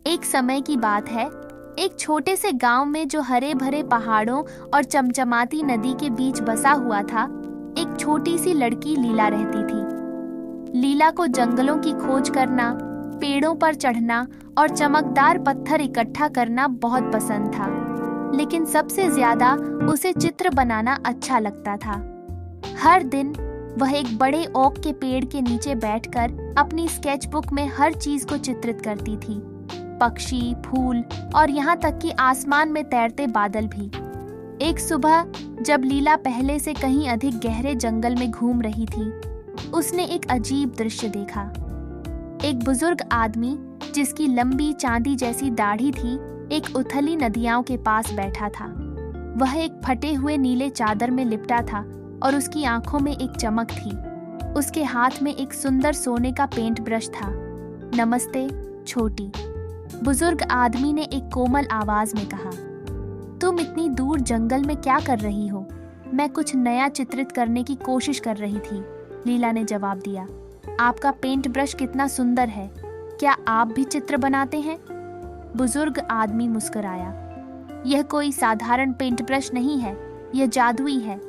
एक समय की बात है, एक छोटे से गांव में जो हरे भरे पहाड़ों और चमचमाती नदी के बीच बसा हुआ था, एक छोटी सी लड़की लीला रहती थी। लीला को जंगलों की खोज करना, पेड़ों पर चढ़ना और चमकदार पत्थर इकट्ठा करना बहुत पसंद था, लेकिन सबसे ज्यादा उसे चित्र बनाना अच्छा लगता था। हर दिन वह एक बड़े ओक के पेड़ के नीचे बैठकर अपनी स्केचबुक में हर चीज को चित्रित करती थी, पक्षी, फूल और यहाँ तक कि आसमान में तैरते बादल भी। एक सुबह जब लीला पहले से कहीं अधिक गहरे जंगल में घूम रही थी, उसने एक अजीब दृश्य देखा। एक बुजुर्ग आदमी जिसकी लंबी चांदी जैसी दाढ़ी थी, एक उथली नदियाओं के पास बैठा था। वह एक फटे हुए नीले चादर में लिपटा था और उसकी आंखों में एक चमक थी। उसके हाथ में एक सुंदर सोने का पेंट ब्रश था। नमस्ते छोटी, बुजुर्ग आदमी ने एक कोमल आवाज में कहा। तुम इतनी दूर जंगल में क्या कर रही हो? मैं कुछ नया चित्रित करने की कोशिश कर रही थी, लीला ने जवाब दिया। आपका पेंट ब्रश कितना सुंदर है, क्या आप भी चित्र बनाते हैं? बुजुर्ग आदमी मुस्कुराया। यह कोई साधारण पेंट ब्रश नहीं है, यह जादुई है।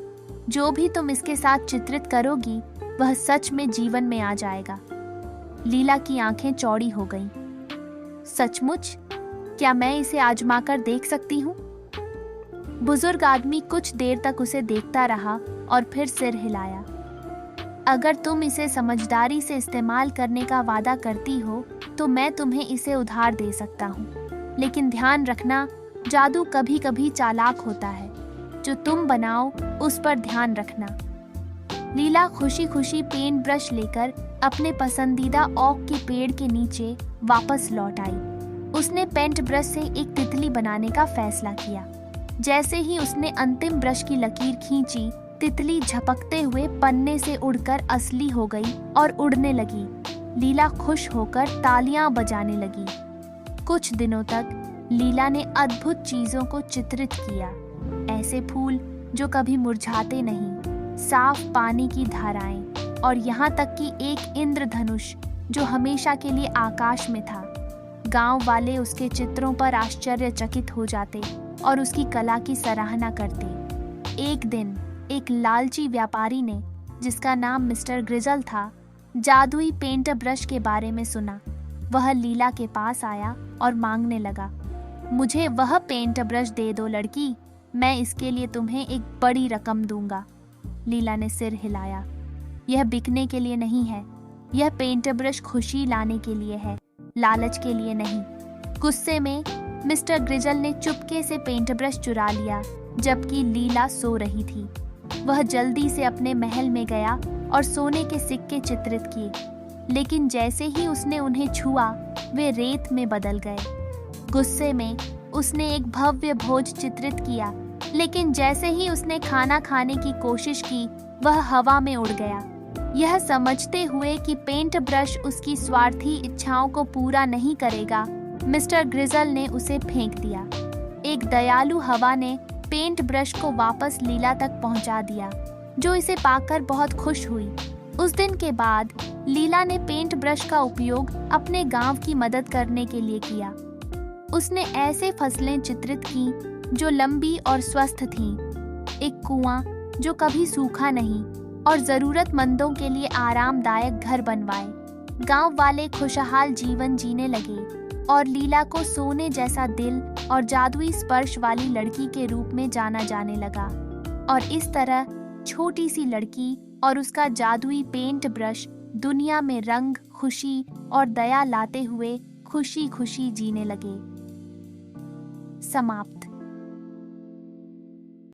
जो भी तुम इसके साथ चित्रित करोगी वह सच में जीवन में आ जाएगा। लीला की आंखें चौड़ी हो गईं। सचमुच? क्या मैं इसे आजमाकर देख सकती हूँ? बुजुर्ग आदमी कुछ देर तक उसे देखता रहा और फिर सिर हिलाया। अगर तुम इसे समझदारी से इस्तेमाल करने का वादा करती हो तो मैं तुम्हें इसे उधार दे सकता हूँ, लेकिन ध्यान रखना, जादू कभी कभी चालाक होता है। जो तुम बनाओ उस पर ध्यान रखना। लीला खुशी खुशी पेंट ब्रश लेकर अपने पसंदीदा ओक के पेड़ के नीचे वापस लौट आई। उसने पेंट ब्रश से एक तितली बनाने का फैसला किया। जैसे ही उसने अंतिम ब्रश की लकीर खींची, तितली झपकते हुए पन्ने से उड़कर असली हो गई और उड़ने लगी। लीला खुश होकर तालियां बजाने लगी। कुछ दिनों तक लीला ने अद्भुत चीजों को चित्रित किया। ऐसे फूल जो कभी मुरझाते नहीं, साफ पानी की धाराएं और यहाँ तक कि एक इंद्रधनुष जो हमेशा के लिए आकाश में था। गांव वाले उसके चित्रों पर आश्चर्यचकित हो जाते और उसकी कला की सराहना करते। एक दिन एक लालची व्यापारी ने, जिसका नाम मिस्टर ग्रिजल था, जादुई पेंट ब्रश के बारे में सुना। वह लीला के पास आया और मांगने लगा, मुझे वह पेंट ब्रश दे दो लड़की, मैं इसके लिए तुम्हें एक बड़ी रकम दूंगा। लीला ने सिर हिलाया। यह बिकने के लिए नहीं है, यह पेंट ब्रश खुशी लाने के लिए है, लालच के लिए नहीं। गुस्से में मिस्टर ग्रिजल ने चुपके से पेंट ब्रश चुरा लिया जबकि लीला सो रही थी। वह जल्दी से अपने महल में गया और सोने के सिक्के चित्रित किए, लेकिन जैसे ही उसने उन्हें छुआ वे रेत में बदल गए। गुस्से में उसने एक भव्य भोज चित्रित किया, लेकिन जैसे ही उसने खाना खाने की कोशिश की वह हवा में उड़ गया। यह समझते हुए कि पेंट ब्रश उसकी स्वार्थी इच्छाओं को पूरा नहीं करेगा, मिस्टर ग्रिजल ने उसे फेंक दिया। एक दयालु हवा ने पेंट ब्रश को वापस लीला तक पहुंचा दिया, जो इसे पाकर बहुत खुश हुई। उस दिन के बाद लीला ने पेंट ब्रश का उपयोग अपने गांव की मदद करने के लिए किया। उसने ऐसे फसलें चित्रित की जो लंबी और स्वस्थ थीं, एक कुआं जो कभी सूखा नहीं और जरूरतमंदों के लिए आरामदायक घर बनवाए। गांव वाले खुशहाल जीवन जीने लगे और लीला को सोने जैसा दिल और जादुई स्पर्श वाली लड़की के रूप में जाना जाने लगा। और इस तरह छोटी सी लड़की और उसका जादुई पेंट ब्रश दुनिया में रंग, खुशी और दया लाते हुए खुशी खुशी जीने लगे। समाप्त।